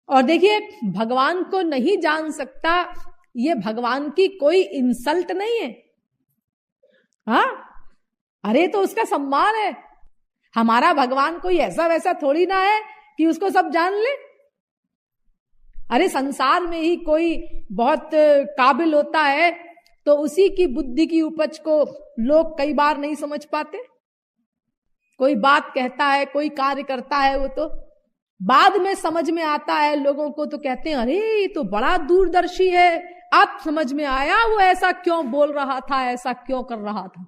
और देखिए, भगवान को नहीं जान सकता, ये भगवान की कोई इंसल्ट नहीं है। हाँ, अरे तो उसका सम्मान है। हमारा भगवान कोई ऐसा वैसा थोड़ी ना है कि उसको सब जान ले। अरे संसार में ही कोई बहुत काबिल होता है तो उसी की बुद्धि की उपज को लोग कई बार नहीं समझ पाते। कोई बात कहता है, कोई कार्य करता है, वो तो बाद में समझ में आता है लोगों को, तो कहते हैं अरे ये तो बड़ा दूरदर्शी है, अब समझ में आया वो ऐसा क्यों बोल रहा था, ऐसा क्यों कर रहा था।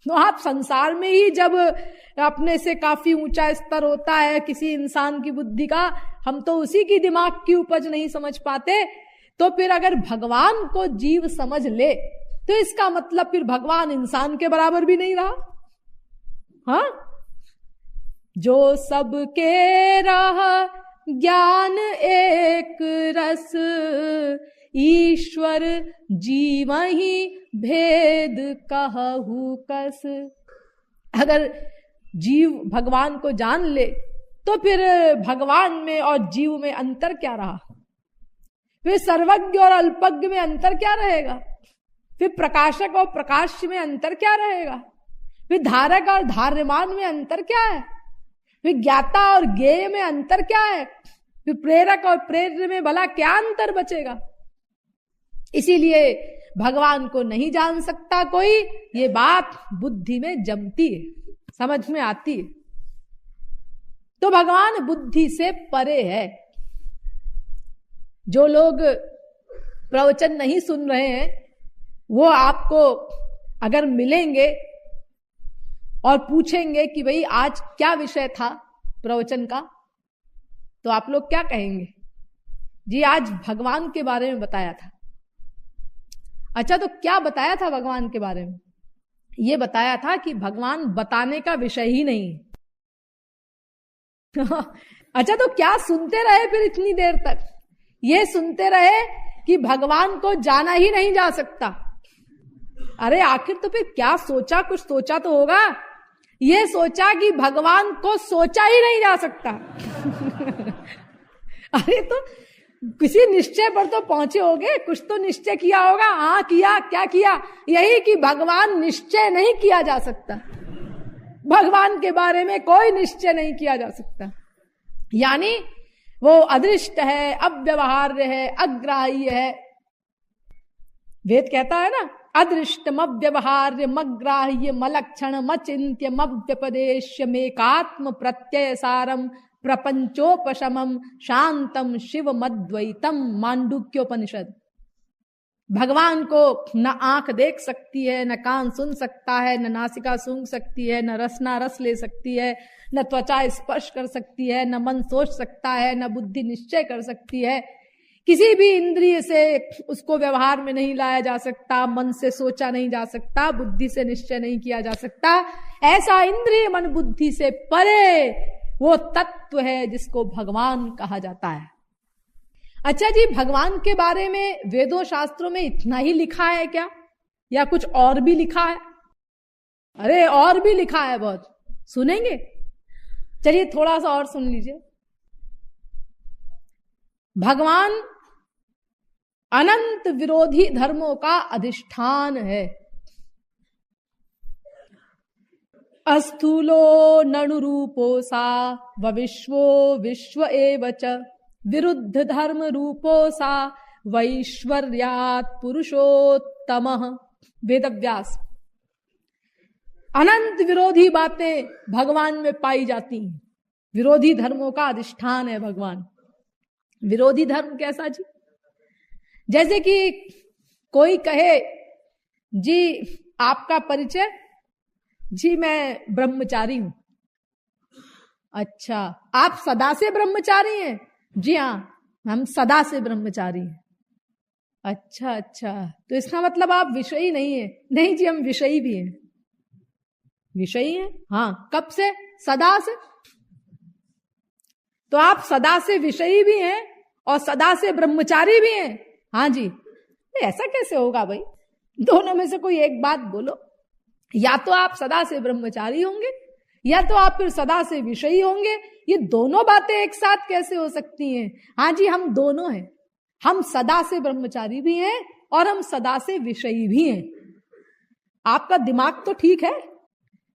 तो आप संसार में ही जब अपने से काफी ऊंचा स्तर होता है किसी इंसान की बुद्धि का, हम तो उसी की दिमाग की उपज नहीं समझ पाते, तो फिर अगर भगवान को जीव समझ ले तो इसका मतलब फिर भगवान इंसान के बराबर भी नहीं रहा। हाँ, जो सबके रहा ज्ञान एक रस, ईश्वर जीव ही भेद कहु कस। अगर जीव भगवान को जान ले तो फिर भगवान में और जीव में अंतर क्या रहा? फिर सर्वज्ञ और अल्पज्ञ में अंतर क्या रहेगा? फिर प्रकाशक और प्रकाश में अंतर क्या रहेगा? फिर धारक और धार्यमान में अंतर क्या है? फिर ज्ञाता और ज्ञेय में अंतर क्या है? फिर प्रेरक और प्रेर्य में भला क्या अंतर बचेगा? इसीलिए भगवान को नहीं जान सकता कोई, ये बात बुद्धि में जमती है, समझ में आती है। तो भगवान बुद्धि से परे है। जो लोग प्रवचन नहीं सुन रहे हैं वो आपको अगर मिलेंगे और पूछेंगे कि भाई आज क्या विषय था प्रवचन का, तो आप लोग क्या कहेंगे? जी आज भगवान के बारे में बताया था। अच्छा, तो क्या बताया था भगवान के बारे में? ये बताया था कि भगवान बताने का विषय ही नहीं है। अच्छा, तो क्या सुनते रहे फिर इतनी देर तक? ये सुनते रहे कि भगवान को जाना ही नहीं जा सकता। अरे आखिर तो फिर क्या सोचा? कुछ सोचा तो होगा। ये सोचा कि भगवान को सोचा ही नहीं जा सकता। अरे तो किसी निश्चय पर तो पहुंचे होगे, कुछ तो निश्चय किया होगा। हाँ किया, क्या किया? यही कि भगवान निश्चय नहीं किया जा सकता, भगवान के बारे में कोई निश्चय नहीं किया जा सकता। यानी वो अदृष्ट है, अव्यवहार्य है, अग्राह्य है। वेद कहता है ना, अदृष्टम अव्यवहार्य मग्राह्य मलक्षण मचिंत्य मव्यपदेश्य मेकात्म प्रत्यय सारम प्रपंचोपशमम शांतम शिव मद्वैतम। मांडुक्योपनिषद। भगवान को न आंख देख सकती है, न कान सुन सकता है, न नासिका सूंघ सकती है, न रसना रस ले सकती है, न त्वचा स्पर्श कर सकती है, न मन सोच सकता है, न बुद्धि निश्चय कर सकती है। किसी भी इंद्रिय से उसको व्यवहार में नहीं लाया जा सकता, मन से सोचा नहीं जा सकता, बुद्धि से निश्चय नहीं किया जा सकता। ऐसा इंद्रिय मन बुद्धि से परे वो तत्व है जिसको भगवान कहा जाता है। अच्छा जी, भगवान के बारे में वेदों शास्त्रों में इतना ही लिखा है क्या, या कुछ और भी लिखा है? अरे और भी लिखा है बहुत। सुनेंगे? चलिए थोड़ा सा और सुन लीजिए। भगवान अनंत विरोधी धर्मों का अधिष्ठान है। अस्थूलो नणुरूपो सा विश्वो विश्व एव च विरुद्ध धर्म रूपो सा वैश्वर्यात् पुरुषोत्तमः। वेदव्यास। अनंत विरोधी बातें भगवान में पाई जाती हैं। विरोधी धर्मों का अधिष्ठान है भगवान। विरोधी धर्म कैसा जी? जैसे कि कोई कहे जी आपका परिचय, जी मैं ब्रह्मचारी हूं। अच्छा, आप सदा से ब्रह्मचारी हैं? जी हाँ, हम सदा से ब्रह्मचारी हैं। अच्छा अच्छा, तो इसका मतलब आप विषयी नहीं है? नहीं जी, हम विषयी भी हैं। विषयी हैं? हाँ। कब से? सदा से। तो आप सदा से विषयी भी हैं और सदा से ब्रह्मचारी भी हैं? हाँ जी। ऐसा कैसे होगा भाई? दोनों में से कोई एक बात बोलो। या तो आप सदा से ब्रह्मचारी होंगे या तो आप फिर सदा से विषयी होंगे। ये दोनों बातें एक साथ कैसे हो सकती हैं? हाँ जी, हम दोनों हैं। हम सदा से ब्रह्मचारी भी हैं और हम सदा से विषयी भी हैं। आपका दिमाग तो ठीक है,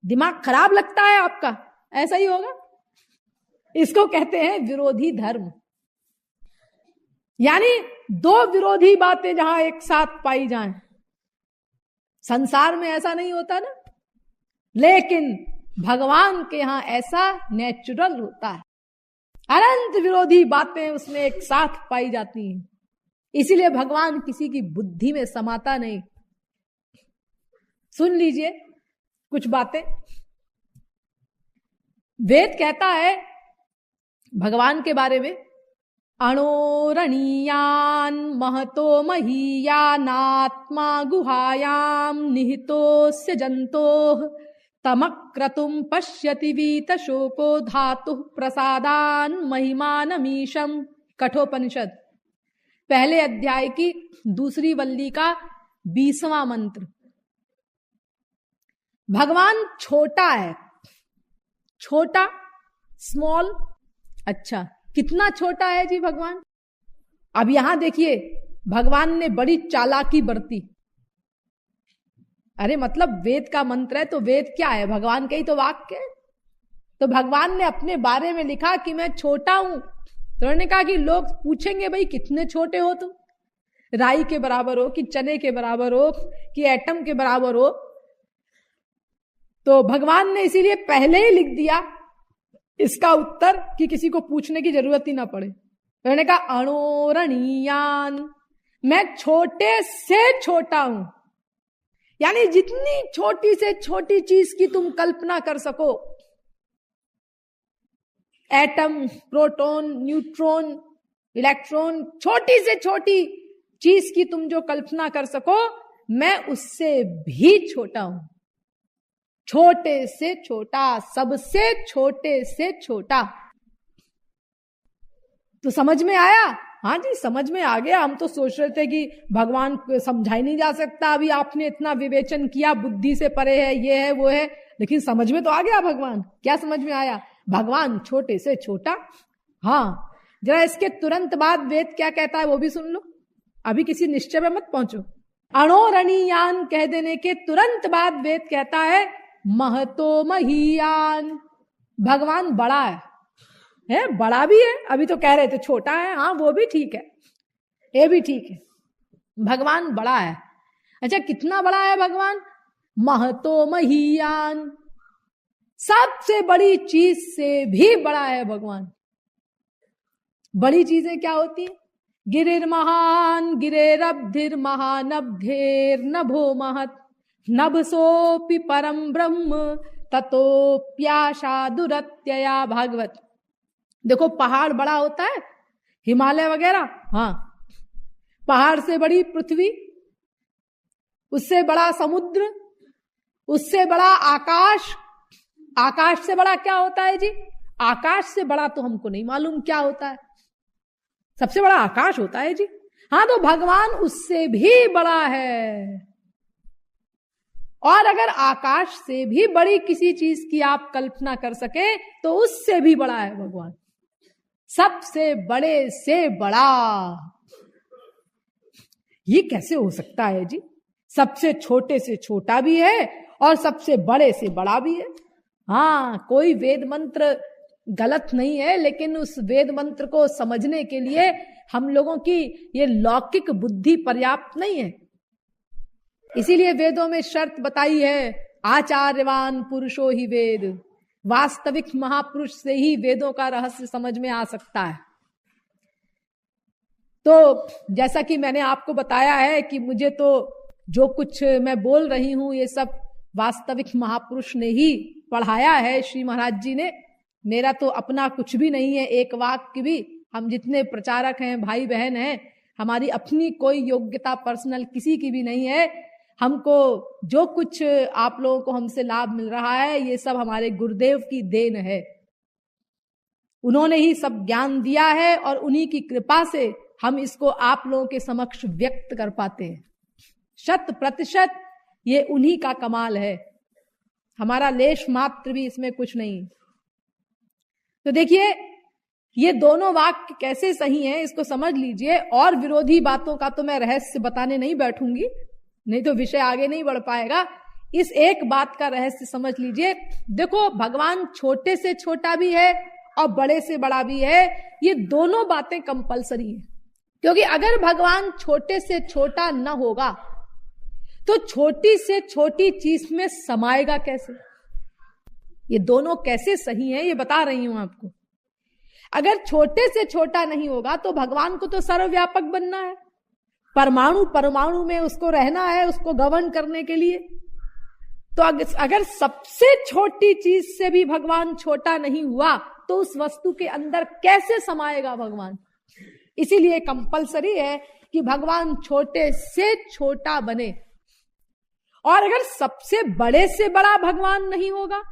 दिमाग खराब लगता है आपका, ऐसा ही होगा। इसको कहते हैं विरोधी धर्म। यानी दो विरोधी बातें जहां एक साथ पाई जाएं। संसार में ऐसा नहीं होता ना, लेकिन भगवान के यहां ऐसा नेचुरल होता है। अनंत विरोधी बातें उसमें एक साथ पाई जाती हैं। इसीलिए भगवान किसी की बुद्धि में समाता नहीं। सुन लीजिए कुछ बातें। वेद कहता है भगवान के बारे में, अणोरणीयान महतो महीयानात्मा गुहायाम निहितोस्य जंतोः तमक्रतुम पश्यति वीत शोको धातु प्रसादान महिमानमीशम। कठोपनिषद पहले अध्याय की दूसरी वल्ली का 20वां मंत्र। भगवान छोटा है, छोटा, स्मॉल। अच्छा, कितना छोटा है जी भगवान? अब यहां देखिए, भगवान ने बड़ी चालाकी बरती। अरे मतलब वेद का मंत्र है तो वेद क्या है? भगवान के ही तो वाक्य है। तो भगवान ने अपने बारे में लिखा कि मैं छोटा हूं। तो उन्होंने कहा कि लोग पूछेंगे भाई कितने छोटे हो तुम, राई के बराबर हो कि चने के बराबर हो कि एटम के बराबर हो? तो भगवान ने इसीलिए पहले ही लिख दिया इसका उत्तर कि किसी को पूछने की जरूरत ही ना पड़े। उन्होंने कहा अणोरणीयान, मैं छोटे से छोटा हूं। यानी जितनी छोटी से छोटी चीज की तुम कल्पना कर सको, एटम, प्रोटॉन, न्यूट्रॉन, इलेक्ट्रॉन, छोटी से छोटी चीज की तुम जो कल्पना कर सको, मैं उससे भी छोटा हूं। छोटे से छोटा, सबसे छोटे से छोटा। तो समझ में आया? हाँ जी, समझ में आ गया। हम तो सोच रहे थे कि भगवान समझा ही नहीं जा सकता, अभी आपने इतना विवेचन किया, बुद्धि से परे है, ये है वो है, लेकिन समझ में तो आ गया भगवान। क्या समझ में आया? भगवान छोटे से छोटा। हाँ, जरा इसके तुरंत बाद वेद क्या कहता है वो भी सुन लो। अभी किसी निश्चय में मत पहुंचो। अणोरणीयान कह देने के तुरंत बाद वेद कहता है महतो महीयान। भगवान बड़ा है, बड़ा भी है। अभी तो कह रहे थे छोटा है, हाँ वो भी ठीक है, ये भी ठीक है। भगवान बड़ा है। अच्छा, कितना बड़ा है भगवान? महतो महीयान, सबसे बड़ी चीज से भी बड़ा है भगवान। बड़ी चीजें क्या होती है? गिरिर महान गिरेरब्धिर महानब्धेर नभो महत नभसोपि परम ब्रह्म ततोप्याशा दुरत्यया। भागवत। देखो, पहाड़ बड़ा होता है, हिमालय वगैरह, हाँ। पहाड़ से बड़ी पृथ्वी, उससे बड़ा समुद्र, उससे बड़ा आकाश। आकाश से बड़ा क्या होता है जी? आकाश से बड़ा तो हमको नहीं मालूम क्या होता है। सबसे बड़ा आकाश होता है जी। हाँ, तो भगवान उससे भी बड़ा है। और अगर आकाश से भी बड़ी किसी चीज की आप कल्पना कर सके तो उससे भी बड़ा है भगवान। सबसे बड़े से बड़ा। ये कैसे हो सकता है जी? सबसे छोटे से छोटा भी है और सबसे बड़े से बड़ा भी है। हाँ, कोई वेद मंत्र गलत नहीं है, लेकिन उस वेद मंत्र को समझने के लिए हम लोगों की ये लौकिक बुद्धि पर्याप्त नहीं है। इसीलिए वेदों में शर्त बताई है, आचार्यवान पुरुषो ही वेद। वास्तविक महापुरुष से ही वेदों का रहस्य समझ में आ सकता है। तो जैसा कि मैंने आपको बताया है कि मुझे तो जो कुछ मैं बोल रही हूं ये सब वास्तविक महापुरुष ने ही पढ़ाया है, श्री महाराज जी ने। मेरा तो अपना कुछ भी नहीं है, एक वाक्य भी। हम जितने प्रचारक हैं, भाई बहन हैं, हमारी अपनी कोई योग्यता पर्सनल किसी की भी नहीं है। हमको जो कुछ आप लोगों को हमसे लाभ मिल रहा है, ये सब हमारे गुरुदेव की देन है। उन्होंने ही सब ज्ञान दिया है और उन्हीं की कृपा से हम इसको आप लोगों के समक्ष व्यक्त कर पाते हैं। 100% ये उन्हीं का कमाल है। हमारा लेश मात्र भी इसमें कुछ नहीं। तो देखिए ये दोनों वाक्य कैसे सही हैं इसको समझ लीजिए। और विरोधी बातों का तो मैं रहस्य बताने नहीं बैठूंगी, नहीं तो विषय आगे नहीं बढ़ पाएगा। इस एक बात का रहस्य समझ लीजिए। देखो भगवान छोटे से छोटा भी है और बड़े से बड़ा भी है, ये दोनों बातें कंपलसरी है। क्योंकि अगर भगवान छोटे से छोटा न होगा तो छोटी से छोटी चीज में समाएगा कैसे? ये दोनों कैसे सही है ये बता रही हूं आपको। अगर छोटे से छोटा नहीं होगा तो भगवान को तो सर्वव्यापक बनना है, परमाणु परमाणु में उसको रहना है, उसको गवर्न करने के लिए। तो अगर सबसे छोटी चीज से भी भगवान छोटा नहीं हुआ तो उस वस्तु के अंदर कैसे समाएगा भगवान? इसीलिए कंपलसरी है कि भगवान छोटे से छोटा बने। और अगर सबसे बड़े से बड़ा भगवान नहीं होगा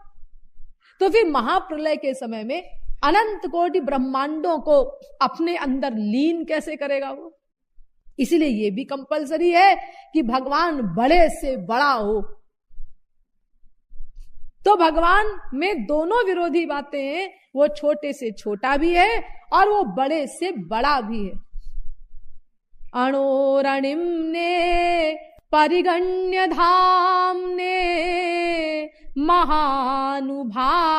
तो फिर महाप्रलय के समय में अनंत कोटि ब्रह्मांडों को अपने अंदर लीन कैसे करेगा वो? इसीलिए ये भी कंपलसरी है कि भगवान बड़े से बड़ा हो। तो भगवान में दोनों विरोधी बातें हैं, वो छोटे से छोटा भी है और वो बड़े से बड़ा भी है। अणोरणिम्ने परिगण्य धाम्ने महानुभावाय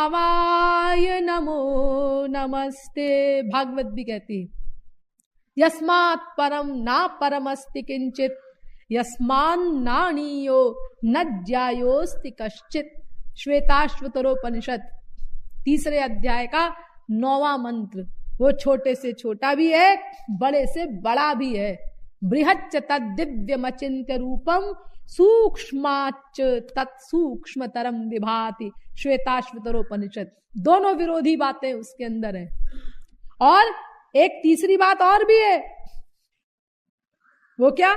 नमो नमस्ते। भागवत भी कहती है यस्मात् परम ना परमस्ति किंचित यस्मान् नाणीयो न ज्यायोस्ति कश्चित। श्वेताश्वतरोपनिषद 3 अध्याय का 9वां मंत्र। वो छोटे से छोटा भी है, बड़े से बड़ा भी है। बृहच्च तद्दिव्यमचिन्त्य रूपम सूक्ष्माच्च तत्सूक्ष्मतरम विभाति। श्वेताश्वतरोपनिषद। दोनों विरोधी बातें उसके अंदर है। और एक तीसरी बात और भी है। वो क्या?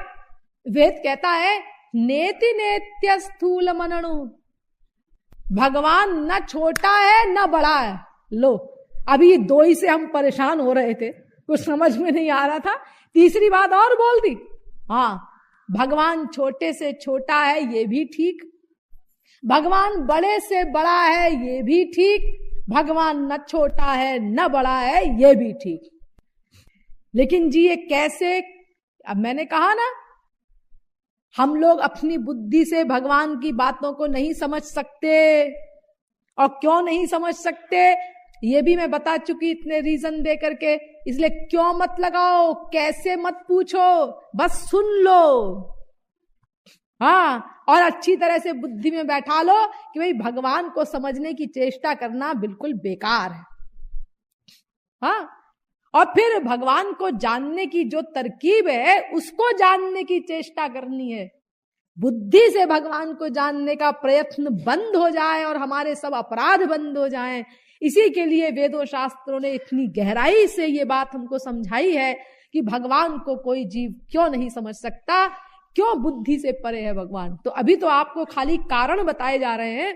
वेद कहता है नेति नेत्य स्थूल मनणु। भगवान न छोटा है न बड़ा है। लो अभी 2 ही से हम परेशान हो रहे थे, कुछ समझ में नहीं आ रहा था, तीसरी बात और बोल दी। हाँ, भगवान छोटे से छोटा है ये भी ठीक, भगवान बड़े से बड़ा है ये भी ठीक, भगवान न छोटा है न बड़ा है ये भी ठीक। लेकिन जी ये कैसे? अब मैंने कहा ना, हम लोग अपनी बुद्धि से भगवान की बातों को नहीं समझ सकते। और क्यों नहीं समझ सकते ये भी मैं बता चुकी इतने रीजन दे करके। इसलिए क्यों मत लगाओ, कैसे मत पूछो, बस सुन लो। हाँ, और अच्छी तरह से बुद्धि में बैठा लो कि भाई भगवान को समझने की चेष्टा करना बिल्कुल बेकार है। हाँ, और फिर भगवान को जानने की जो तरकीब है उसको जानने की चेष्टा करनी है। बुद्धि से भगवान को जानने का प्रयत्न बंद हो जाए और हमारे सब अपराध बंद हो जाएं। इसी के लिए वेदों शास्त्रों ने इतनी गहराई से ये बात हमको समझाई है कि भगवान को कोई जीव क्यों नहीं समझ सकता, क्यों बुद्धि से परे है भगवान। तो अभी तो आपको खाली कारण बताए जा रहे हैं,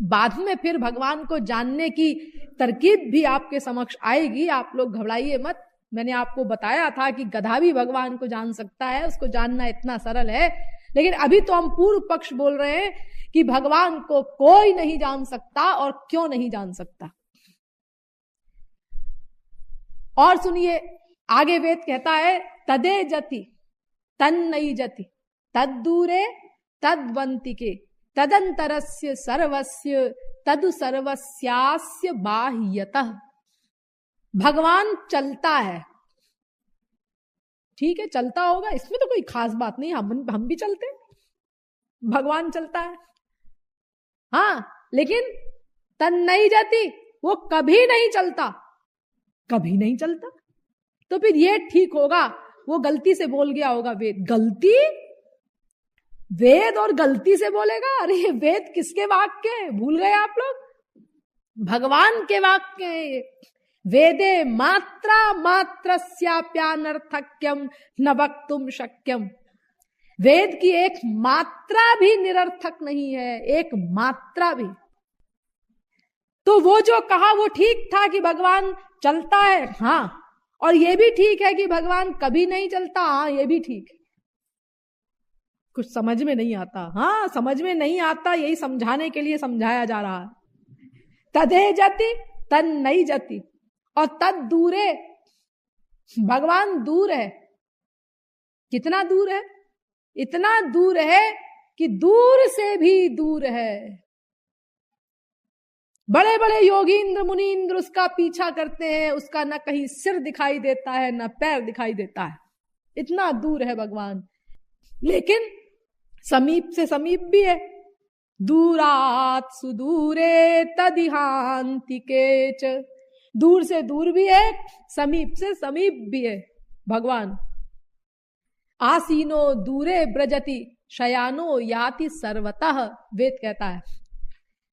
बाद में फिर भगवान को जानने की तरकीब भी आपके समक्ष आएगी। आप लोग घबराइए मत। मैंने आपको बताया था कि गधा भी भगवान को जान सकता है, उसको जानना इतना सरल है। लेकिन अभी तो हम पूर्व पक्ष बोल रहे हैं कि भगवान को कोई नहीं जान सकता और क्यों नहीं जान सकता। और सुनिए, आगे वेद कहता है तदे जति तन्नई जति तद्दूरे तद्वंतिके तदंतरस्य सर्वस्य तदु सर्वस्यास्य बाह्यतः। भगवान चलता है, ठीक है, चलता होगा, इसमें तो कोई खास बात नहीं, हम भी चलते, भगवान चलता है। हाँ, लेकिन तन्नई जाती, वो कभी नहीं चलता, कभी नहीं चलता। तो फिर ये ठीक होगा, वो गलती से बोल गया होगा वेद। गलती? वेद और गलती से बोलेगा? अरे ये वेद किसके वाक्य है, भूल गए आप लोग? भगवान के वाक्य है। वेदे मात्रा मात्रस्याप्यानर्थक्यम न वक्तुम शक्यम। वेद की एक मात्रा भी निरर्थक नहीं है, एक मात्रा भी। तो वो जो कहा वो ठीक था कि भगवान चलता है, हाँ, और ये भी ठीक है कि भगवान कभी नहीं चलता, हाँ, ये भी ठीक है। कुछ समझ में नहीं आता। हाँ, समझ में नहीं आता, यही समझाने के लिए समझाया जा रहा है। तदे जति तन नहीं जति, और तद दूरे, भगवान दूर है। कितना दूर है? इतना दूर है कि दूर से भी दूर है। बड़े बड़े योगींद्र मुनींद्र उसका पीछा करते हैं, उसका न कहीं सिर दिखाई देता है न पैर दिखाई देता है, इतना दूर है भगवान। लेकिन समीप से समीप भी है। दूरात सुदूरे तदिहांतिके च, दूर से दूर भी है, समीप से समीप भी है भगवान। आसीनो दूरे ब्रजति शयानो याति सर्वतः, वेद कहता है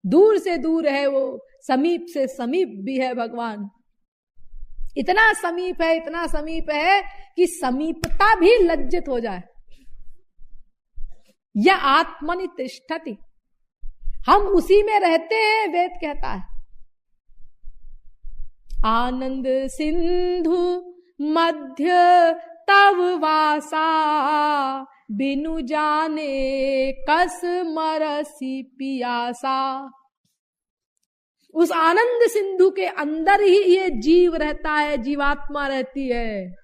दूर से दूर है वो, समीप से समीप भी है भगवान। इतना समीप है, इतना समीप है कि समीपता भी लज्जित हो जाए। या आत्मनि तिष्ठति, हम उसी में रहते हैं, वेद कहता है। आनंद सिंधु मध्य तव वासा, बिनु जाने कस मरसी पियासा। उस आनंद सिंधु के अंदर ही ये जीव रहता है, जीवात्मा रहती है,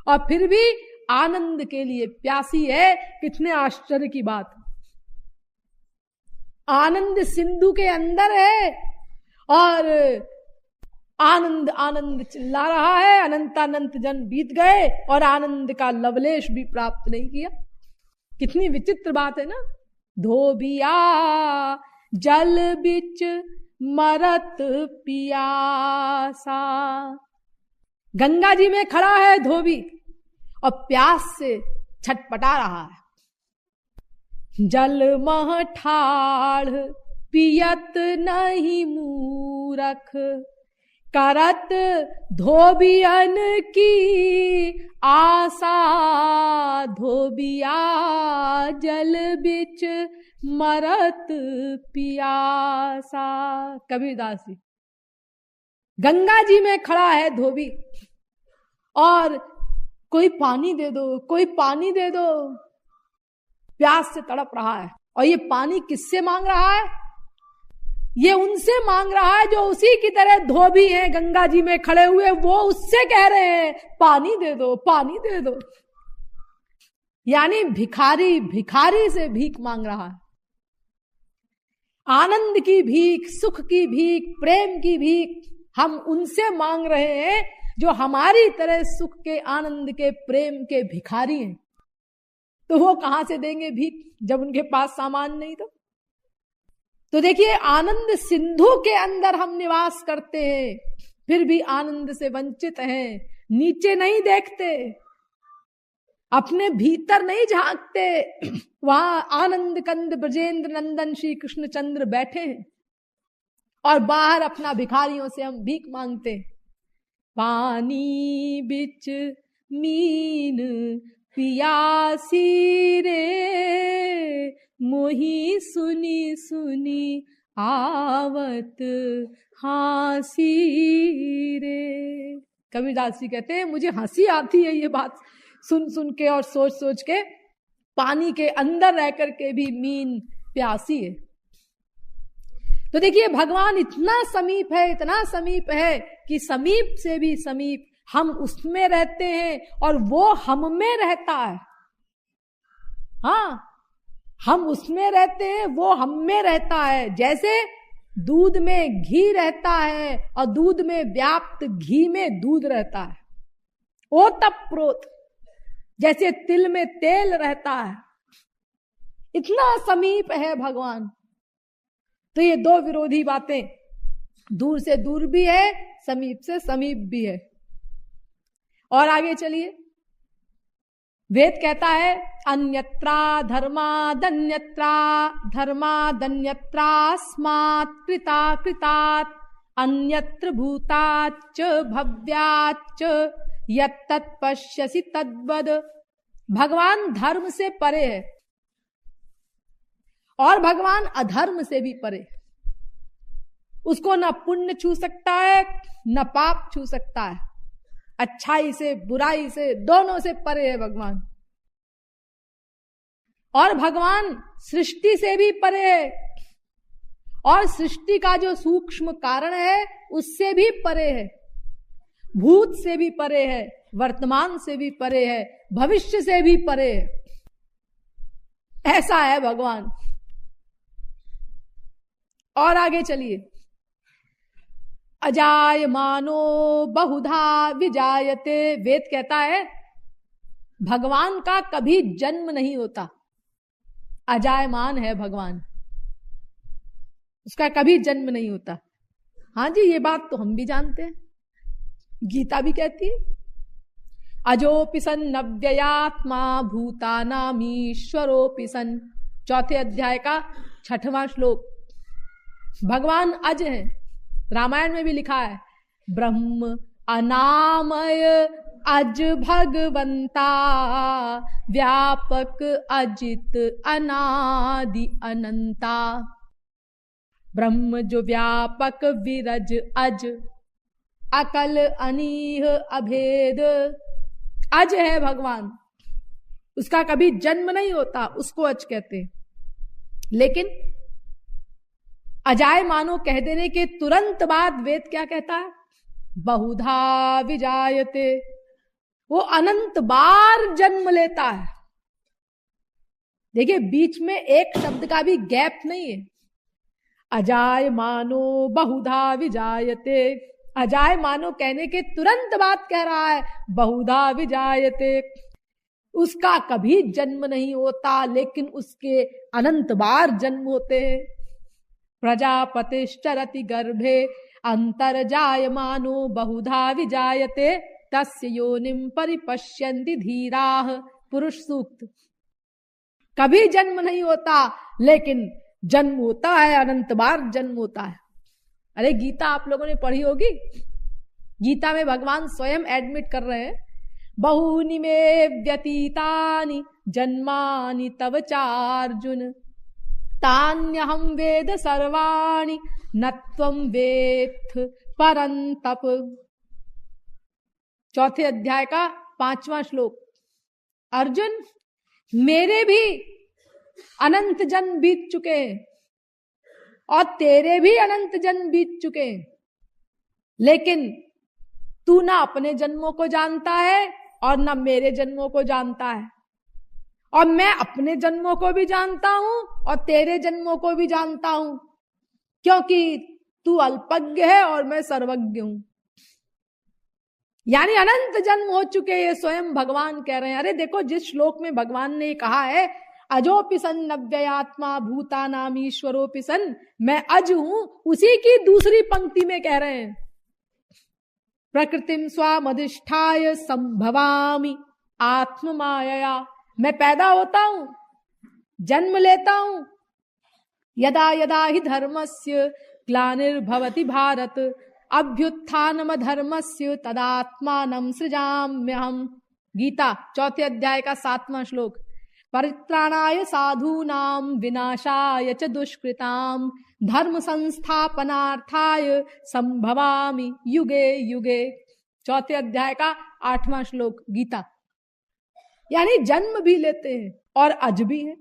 और फिर भी आनंद के लिए प्यासी है। कितने आश्चर्य की बात। आनंद सिंधु के अंदर है और आनंद आनंद चिल्ला रहा है। अनंतानंत जन बीत गए और आनंद का लवलेश भी प्राप्त नहीं किया। कितनी विचित्र बात है ना। धोबिया जल बिच मरत पियासा, गंगा जी में खड़ा है धोबी और प्यास से छटपटा रहा है। जल मह ठाढ़ पियत नहीं मूरख, करत धोबियन की आशा। धोबिया जल बिच मरत पियासा। कबीरदास जी। गंगा जी में खड़ा है धोबी और कोई पानी दे दो, कोई पानी दे दो, प्यास से तड़प रहा है। और ये पानी किससे मांग रहा है? ये उनसे मांग रहा है जो उसी की तरह धोबी हैं, गंगा जी में खड़े हुए। वो उससे कह रहे हैं पानी दे दो, पानी दे दो। यानी भिखारी भिखारी से भीख मांग रहा है। आनंद की भीख, सुख की भीख, प्रेम की भीख हम उनसे मांग रहे हैं जो हमारी तरह सुख के, आनंद के, प्रेम के भिखारी हैं। तो वो कहां से देंगे भीख जब उनके पास सामान नहीं? तो देखिए, आनंद सिंधु के अंदर हम निवास करते हैं, फिर भी आनंद से वंचित हैं। नीचे नहीं देखते, अपने भीतर नहीं झांकते। वहां आनंद कंद ब्रजेंद्र नंदन श्री कृष्ण चंद्र बैठे हैं और बाहर अपना भिखारियों से हम भीख मांगते। पानी बिच मीन पियासी रे, मोही सुनी सुनी आवत हासी रे। कबीरदास जी कहते हैं मुझे हंसी आती है ये बात सुन सुन के और सोच सोच के। पानी के अंदर रह करके भी मीन प्यासी है। तो देखिए, भगवान इतना समीप है, इतना समीप है कि समीप से भी समीप हम उसमें रहते हैं और वो हम में रहता है। हाँ, हम उसमें रहते हैं, वो हम में रहता है। जैसे दूध में घी रहता है और दूध में व्याप्त घी में दूध रहता है। ओतप्रोत, जैसे तिल में तेल रहता है, इतना समीप है भगवान। तो ये दो विरोधी बातें, दूर से दूर भी है, समीप से समीप भी है। और आगे चलिए, वेद कहता है अन्यत्रा धर्मादन्यत्रा धर्मादन्यत्रास्मात् कृता कृतात् अन्यत्र भूताच्च भव्याच्च यत्तत् पश्यसि तद्वद। भगवान धर्म से परे है और भगवान अधर्म से भी परे। उसको न पुण्य छू सकता है न पाप छू सकता है। अच्छाई से, बुराई से, दोनों से परे है भगवान। और भगवान सृष्टि से भी परे है, और सृष्टि का जो सूक्ष्म कारण है उससे भी परे है, भूत से भी परे है, वर्तमान से भी परे है, भविष्य से भी परे है। ऐसा है भगवान। और आगे चलिए, अजायमानो बहुधा विजायते। वेद कहता है भगवान का कभी जन्म नहीं होता, अजायमान है भगवान, उसका कभी जन्म नहीं होता। हाँ जी, ये बात तो हम भी जानते हैं, गीता भी कहती है अजोपि सन नव्ययात्मा भूतानामीश्वरोपि सन। चौथे अध्याय का 6वां श्लोक। भगवान अज है, रामायण में भी लिखा है ब्रह्म अनामय अज भगवंता व्यापक अजित अनादि अनंता। ब्रह्म जो व्यापक विरज अज अकल अनीह अभेद, अज है भगवान, उसका कभी जन्म नहीं होता, उसको अज कहते हैं। लेकिन अजाय मानो कह देने के तुरंत बाद वेद क्या कहता है? बहुधा विजायते, वो अनंत बार जन्म लेता है। देखिए बीच में एक शब्द का भी गैप नहीं है। अजाय मानो बहुधा विजायते, अजाय मानो कहने के तुरंत बाद कह रहा है बहुधा विजायते, उसका कभी जन्म नहीं होता लेकिन उसके अनंत बार जन्म होते हैं। प्रजापतिश्चरति गर्भे अंतर्जायमानो बहुधा विजायते तस्य योनिम परिपश्यन्ति धीराः। पुरुष सूक्त। कभी जन्म नहीं होता लेकिन जन्म होता है, अनंत बार जन्म होता है। अरे गीता आप लोगों ने पढ़ी होगी, गीता में भगवान स्वयं एडमिट कर रहे हैं बहूनि मे व्यतीतानि जन्मानि तव चार्जुन तान्यहं वेद सर्वाणि न त्वं वेत्थ परन्तप। चौथे अध्याय का 5वां श्लोक। अर्जुन, मेरे भी अनंत जन्म बीत चुके हैं और तेरे भी अनंत जन्म बीत चुके हैं, लेकिन तू ना अपने जन्मों को जानता है और ना मेरे जन्मों को जानता है, और मैं अपने जन्मों को भी जानता हूं और तेरे जन्मों को भी जानता हूं, क्योंकि तू अल्पज्ञ है और मैं सर्वज्ञ हूं। यानी अनंत जन्म हो चुके, ये स्वयं भगवान कह रहे हैं। अरे देखो, जिस श्लोक में भगवान ने कहा है अजोपि सन नव्ययात्मा भूतानाम ईश्वरोपि सन, मैं अज हूं, उसी की दूसरी पंक्ति में कह रहे हैं प्रकृतिम स्वामधिष्ठाय संभवामि आत्म मायया। मैं पैदा होता हूं, जन्म लेता हूं, यदा यदा ही धर्मस्य ग्लानिर्भवति भारत अभ्युत्थानम धर्मस्य तदात्मानं सृजाम्यहम्। गीता चौथे अध्याय का 7वां श्लोक। परित्राणाय साधूनां विनाशाय च दुष्कृतां धर्म संस्थापनार्थाय संभवामि युगे युगे। चौथे अध्याय का 8वां श्लोक गीता। यानी जन्म भी लेते हैं और अज भी हैं।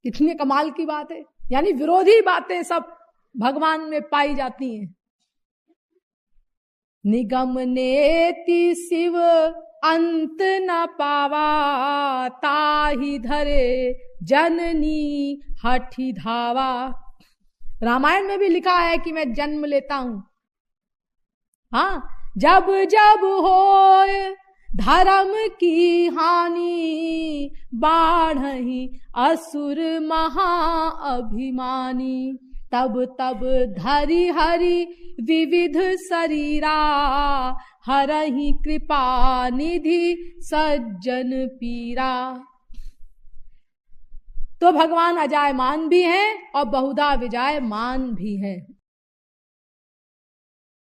कितनी कमाल की बात है। यानी विरोधी बातें सब भगवान में पाई जाती हैं। निगम नेति शिव अंत न पावा ताहि धरे जननी हठी धावा। रामायण में भी लिखा है कि मैं जन्म लेता हूं। हाँ, जब जब होय धर्म की हानि बाढ़हि असुर महाअभिमानी तब तब धरि हरि विविध शरीरा हरहि कृपा निधि सज्जन पीरा। तो भगवान अजायमान भी हैं और बहुधा विजायमान भी हैं।